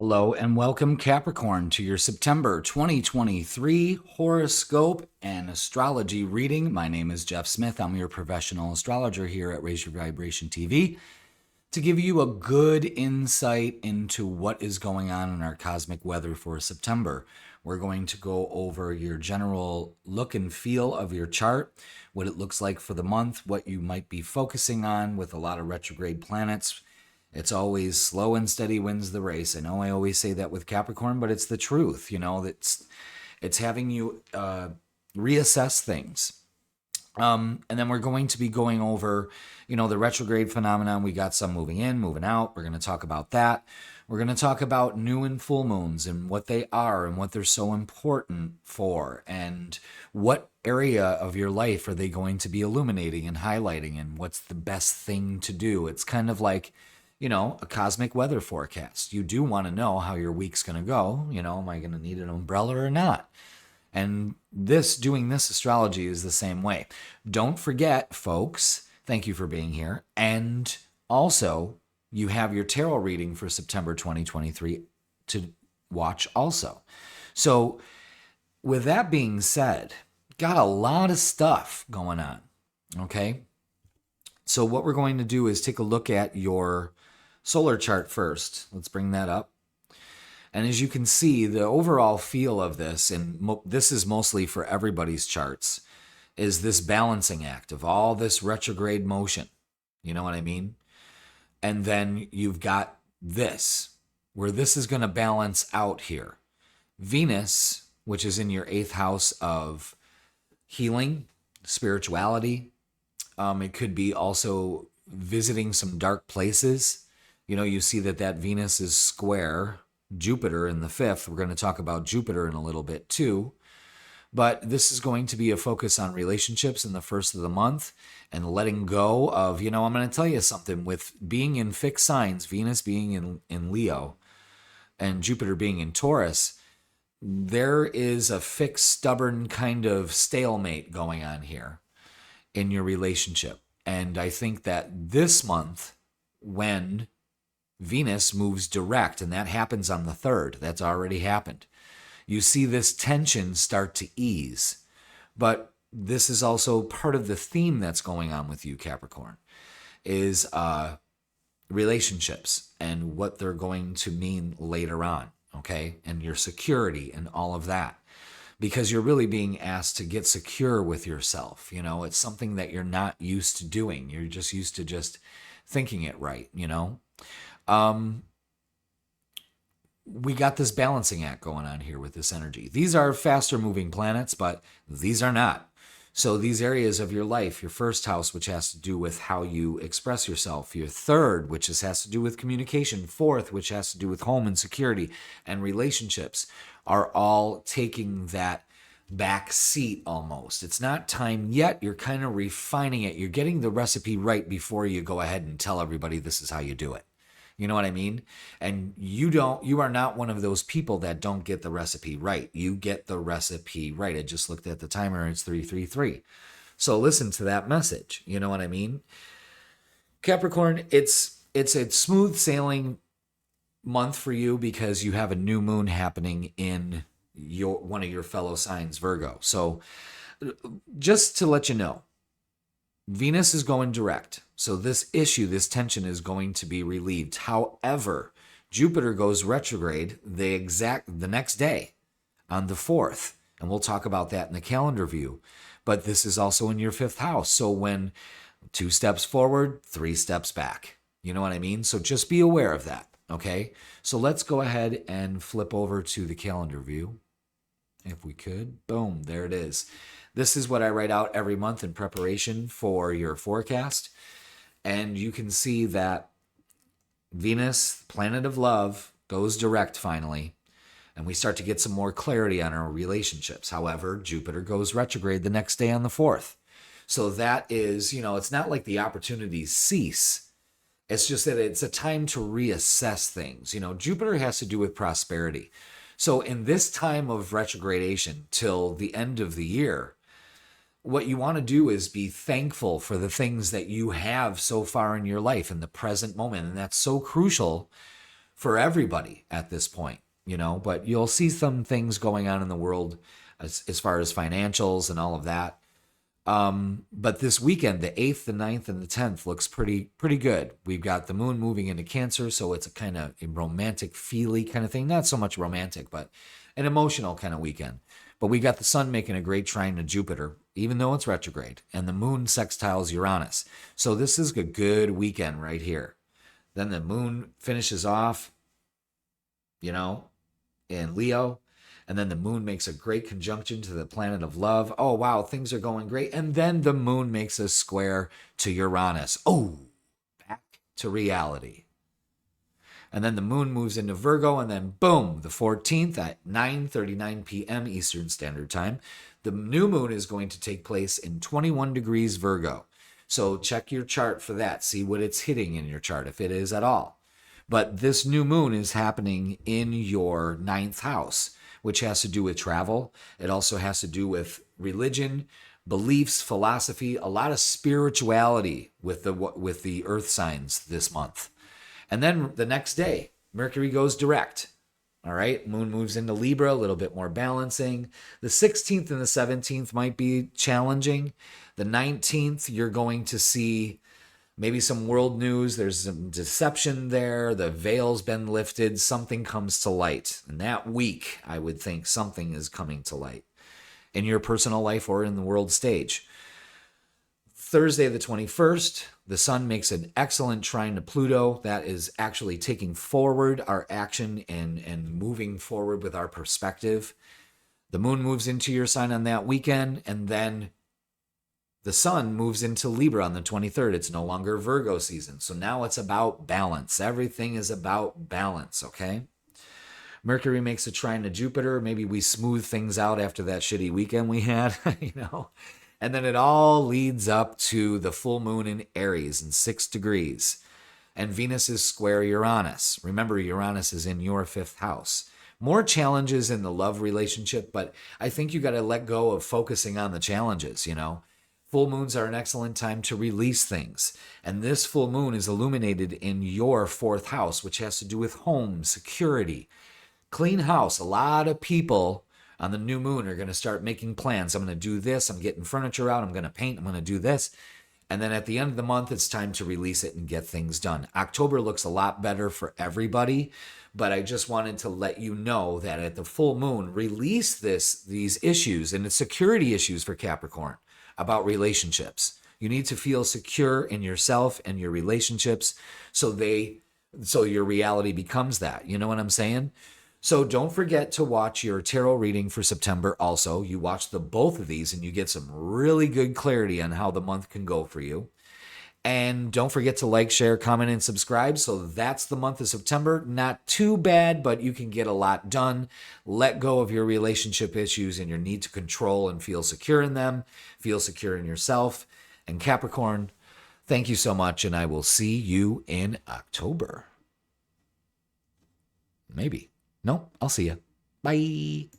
Hello and welcome, Capricorn, to your September 2023 horoscope and astrology reading. My name is Jeff Smith. I'm your professional astrologer here at Raise Your Vibration TV to give you a good insight into what is going on in our cosmic weather for September. We're going to go over your general look and feel of your chart, what it looks like for the month, what you might be focusing on with a lot of retrograde planets. It's always slow and steady wins the race. I know I always say that with Capricorn, but it's the truth. It's having you reassess things. And then we're going to be going over, the retrograde phenomenon. We got some moving in, moving out. We're going to talk about that. We're going to talk about new and full moons and what they are and what they're so important for, and what area of your life are they going to be illuminating and highlighting, and what's the best thing to do. It's kind of like, a cosmic weather forecast. You do want to know how your week's going to go. Am I going to need an umbrella or not? And doing this astrology is the same way. Don't forget, folks, thank you for being here. And also, you have your tarot reading for September 2023 to watch also. So, with that being said, got a lot of stuff going on, okay? So what we're going to do is take a look at your solar chart first. Let's bring that up. And as you can see, the overall feel of this, and this is mostly for everybody's charts, is this balancing act of all this retrograde motion. You know what I mean? And then you've got this, where this is going to balance out here. Venus, which is in your 8th house of healing, spirituality. It could be also visiting some dark places. You see that Venus is square Jupiter in the 5th. We're going to talk about Jupiter in a little bit too. But this is going to be a focus on relationships in the first of the month and letting go of, I'm going to tell you something. With being in fixed signs, Venus being in Leo and Jupiter being in Taurus, there is a fixed, stubborn kind of stalemate going on here in your relationship. And I think that this month, when Venus moves direct, and that happens on the 3rd, that's already happened, you see this tension start to ease. But this is also part of the theme that's going on with you, Capricorn, is relationships and what they're going to mean later on, okay? And your security and all of that. Because you're really being asked to get secure with yourself. It's something that you're not used to doing. You're just used to just thinking it right, we got this balancing act going on here with this energy. These are faster moving planets, but these are not. So these areas of your life, your 1st house, which has to do with how you express yourself, your 3rd, which has to do with communication, 4th, which has to do with home and security and relationships, are all taking that back seat almost. It's not time yet. You're kind of refining it. You're getting the recipe right before you go ahead and tell everybody this is how you do it. You know what I mean? And you are not one of those people that don't get the recipe right. You get the recipe right. I just looked at the timer and it's 333. So listen to that message. You know what I mean? Capricorn, it's a smooth sailing month for you because you have a new moon happening in one of your fellow signs, Virgo. So just to let you know, Venus is going direct. So this issue, this tension is going to be relieved. However, Jupiter goes retrograde the next day on the 4th. And we'll talk about that in the calendar view. But this is also in your 5th house. So when 2 steps forward, 3 steps back. You know what I mean? So just be aware of that. Okay? So let's go ahead and flip over to the calendar view. If we could. Boom. There it is. This is what I write out every month in preparation for your forecast. And you can see that Venus, planet of love, goes direct finally. And we start to get some more clarity on our relationships. However, Jupiter goes retrograde the next day on the 4th. So that is, it's not like the opportunities cease. It's just that it's a time to reassess things. Jupiter has to do with prosperity. So in this time of retrogradation till the end of the year, what you want to do is be thankful for the things that you have so far in your life in the present moment. And that's so crucial for everybody at this point, but you'll see some things going on in the world as far as financials and all of that. But this weekend, the 8th, the 9th, and the 10th looks pretty good. We've got the moon moving into Cancer, so it's a kind of a romantic, feely kind of thing. Not so much romantic, but an emotional kind of weekend. But we got the sun making a great trine to Jupiter, even though it's retrograde, and the moon sextiles Uranus. So this is a good weekend right here. Then the moon finishes off, in Leo. And then the moon makes a great conjunction to the planet of love. Oh, wow, things are going great. And then the moon makes a square to Uranus. Oh, back to reality. And then the moon moves into Virgo, and then boom, the 14th at 9:39 p.m. Eastern Standard Time, the new moon is going to take place in 21 degrees Virgo. So check your chart for that. See what it's hitting in your chart, if it is at all. But this new moon is happening in your 9th house, which has to do with travel. It also has to do with religion, beliefs, philosophy, a lot of spirituality with the earth signs this month. And then the next day, Mercury goes direct. All right, moon moves into Libra, a little bit more balancing. The 16th and the 17th might be challenging. The 19th, you're going to see maybe some world news. There's some deception there. The veil's been lifted. Something comes to light. And that week, I would think something is coming to light in your personal life or in the world stage. Thursday, the 21st, the sun makes an excellent trine to Pluto. That is actually taking forward our action and moving forward with our perspective. The moon moves into your sign on that weekend, and then the sun moves into Libra on the 23rd. It's no longer Virgo season. So now it's about balance. Everything is about balance, okay? Mercury makes a trine to Jupiter. Maybe we smooth things out after that shitty weekend we had, And then it all leads up to the full moon in Aries in 6 degrees. And Venus is square Uranus. Remember, Uranus is in your 5th house. More challenges in the love relationship, but I think you got to let go of focusing on the challenges, Full moons are an excellent time to release things. And this full moon is illuminated in your 4th house, which has to do with home, security, clean house. A lot of people on the new moon are going to start making plans. I'm going to do this. I'm getting furniture out. I'm going to paint. I'm going to do this. And then at the end of the month, it's time to release it and get things done. October looks a lot better for everybody, but I just wanted to let you know that at the full moon, release these issues, and it's security issues for Capricorn about relationships. You need to feel secure in yourself and your relationships so your reality becomes that. You know what I'm saying? So don't forget to watch your tarot reading for September also. You watch both of these and you get some really good clarity on how the month can go for you. And don't forget to like, share, comment, and subscribe. So that's the month of September. Not too bad, but you can get a lot done. Let go of your relationship issues and your need to control and feel secure in them. Feel secure in yourself. And Capricorn, thank you so much, and I will see you in October. Maybe. No, I'll see you. Bye.